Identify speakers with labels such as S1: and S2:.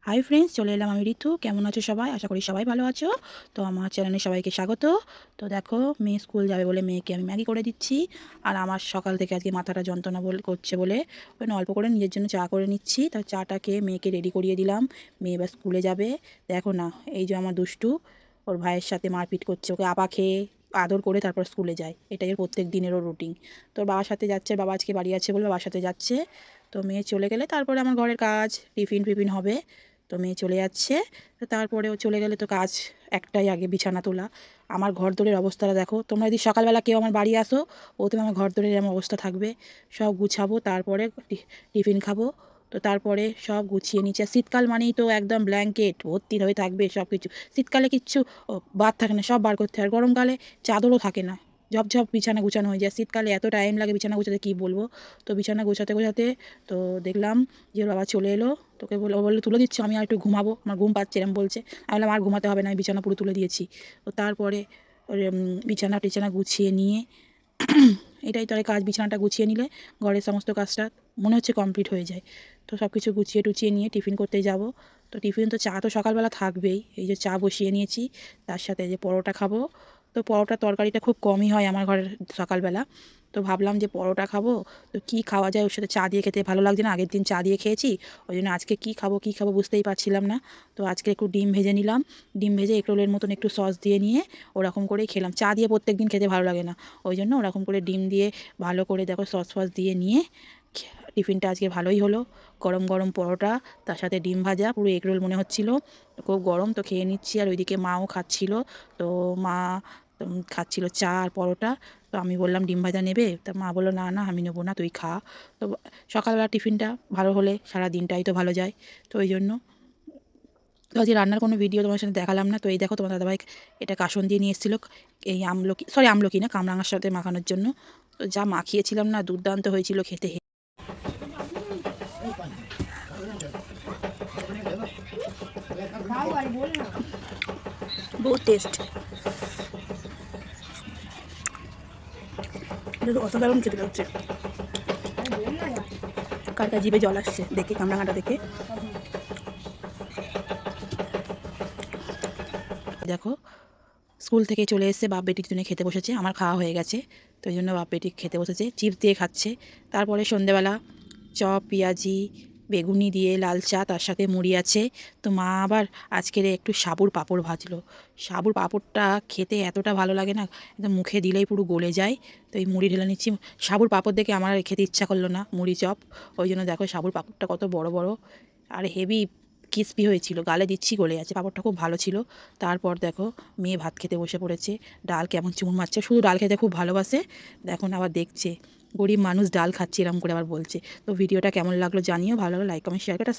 S1: Hi friends, চলে এলাম আমি ঋতু। কেমন আছো সবাই? আশা করি সবাই ভালো আছো। তো আমার চ্যানেলে সবাইকে স্বাগত। তো দেখো, মেয়ে স্কুল যাবে বলে মেয়েকে আমি ম্যাগি করে দিচ্ছি। আর আমার সকাল থেকে আজকে মাথাটা যন্ত্রণা করছে বলে ওই অল্প করে নিজের জন্য চা করে নিচ্ছি। তো চাটাকে মেয়েকে রেডি করিয়ে দিলাম। মেয়ে এবার স্কুলে যাবে। দেখো না, এই যে আমার দুষ্টু ওর ভাইয়ের সাথে মারপিট করছে, ওকে আপা খেয়ে আদর করে তারপর স্কুলে যায়। এটাই এর প্রত্যেক দিনেরও রুটিন। তোর বাবার সাথে যাচ্ছে, বাবা আজকে বাড়ি আছে বলে বাবার সাথে যাচ্ছে। তো মেয়ে চলে গেলে তারপরে আমার ঘরের কাজ, টিফিন হবে। তো মেয়ে চলে যাচ্ছে। তো তারপরে ও চলে গেলে তো কাজ একটাই, আগে বিছানা তোলা। আমার ঘর দোরের অবস্থাটা দেখো। তোমরা যদি সকালবেলা কেউ আমার বাড়ি আসো, প্রথমে আমার ঘর দোরের এমন অবস্থা থাকবে। সব গুছাবো, তারপরে টিফিন খাবো। তো তারপরে সব গুছিয়ে নিচ্ছে। শীতকাল মানেই তো একদম ব্ল্যাঙ্কেট ভর্তি হয়ে থাকবে সব কিছু। শীতকালে কিচ্ছু বাদ থাকে না, সব বার করতে হয়। আর গরমকালে চাদরও থাকে না, ঝপঝপ বিছানা গুছানো হয়ে যায়। শীতকালে এত টাইম লাগে বিছানা গোছাতে, কী বলবো। তো বিছানা গোছাতে গোছাতে তো দেখলাম যে ওর বাবা চলে এলো। তোকে বললো তুলে দিচ্ছি, আমি আর একটু ঘুমাবো, আমার ঘুম পাচ্ছে এরম বলছে। আমি বললাম আর ঘুমাতে হবে না, আমি বিছানা পুরো তুলে দিয়েছি। তো তারপরে ওর বিছানা টিছানা গুছিয়ে নিয়ে এটাই তো আর কাজ, বিছানাটা গুছিয়ে নিলে ঘরের সমস্ত কাজটা মনে হচ্ছে কমপ্লিট হয়ে যায়। তো সব কিছু গুছিয়ে টুছিয়ে নিয়ে টিফিন করতে যাব। তো টিফিন তো চা তো সকালবেলা থাকবেই। এই যে চা বসিয়ে নিয়েছি, তার সাথে যে পরোটা খাবো। তো পরোটা তরকারিটা খুব কমই হয় আমার ঘরের সকালবেলা। তো ভাবলাম যে পরোটা খাবো, তো কী খাওয়া যায়, ওর সাথে চা দিয়ে খেতে ভালো লাগছে না, আগের দিন চা দিয়ে খেয়েছি। ওই জন্য আজকে কী খাবো বুঝতেই পারছিলাম না। তো আজকে একটু ডিম ভেজে নিলাম। ডিম ভেজে এগরোলের মতন একটু সস দিয়ে নিয়ে ওরকম করেই খেলাম। চা দিয়ে প্রত্যেক দিন খেতে ভালো লাগে না, ওই জন্য ওরকম করে ডিম দিয়ে ভালো করে দেখো সস ফস দিয়ে নিয়ে টিফিনটা আজকে ভালোই হলো। গরম গরম পরোটা, তার সাথে ডিম ভাজা, পুরো এগরোল মনে হচ্ছিলো। খুব গরম, তো খেয়ে নিচ্ছি। আর ওইদিকে মাও খাচ্ছিল। তো মা খাচ্ছিল চা আর পরোটা। তো আমি বললাম ডিম ভাজা নেবে, তা মা বললো না না আমি নেবো না, তুই খা। তো সকালবেলা টিফিনটা ভালো হলে সারা দিনটাই তো ভালো যায়। তো ওই জন্য তো আজকে রান্নার কোনো ভিডিও তোমার সাথে দেখালাম না। তো এই দেখো, তোমার দাদাভাই এটা কাসন দিয়ে নিয়ে এসেছিলো, এই আমলকি না, কামরাঙার সাথে মাখানোর জন্য। তো যা মাখিয়েছিলাম না, দুর্দান্ত হয়েছিল খেতে। বহুত টেস্ট, অসাধারণ খেতে লাগছে। কার কার জিভে জল আসছে দেখে, কামরাঙাটা দেখে। দেখো, স্কুল থেকে চলে এসে বাপ বেটি দুজনে খেতে বসেছে। আমার খাওয়া হয়ে গেছে, তো ওই জন্য বাপ বেটি খেতে বসেছে, চিপস দিয়ে খাচ্ছে। তারপরে সন্ধেবেলা চপ, পেঁয়াজি, বেগুনি দিয়ে লাল চা, তার সাথে মুড়ি আছে। তো মা আবার আজকের একটু সাবুর পাঁপড় ভাজলো। সাবুর পাঁপড়টা খেতে এতটা ভালো লাগে না, একদম মুখে দিলেই পুরো গলে যায়। তো এই মুড়ি ঢেলে নিচ্ছি। সাবুর পাঁপড় দেখে আমার আর খেতে ইচ্ছা করলো না, মুড়ি চপ। ওই জন্য দেখো সাবুর পাঁপড়টা কত বড় বড় আর হেভি ক্রিস্পি হয়েছিল, গালে দিচ্ছি গলে আছে। পাঁপড়টা খুব ভালো ছিল। তারপর দেখো মেয়ে ভাত খেতে বসে পড়েছে। ডাল কেমন চুমুর মারছে, শুধু ডাল খেতে খুব ভালোবাসে। দেখুন আবার দেখছে, গরিব মানুষ ডাল খাচ্ছে এরম করে আবার বলছে। তো ভিডিওটা কেমন লাগলো জানিও, ভালো লাগলো লাইক কমেন্ট শেয়ার করে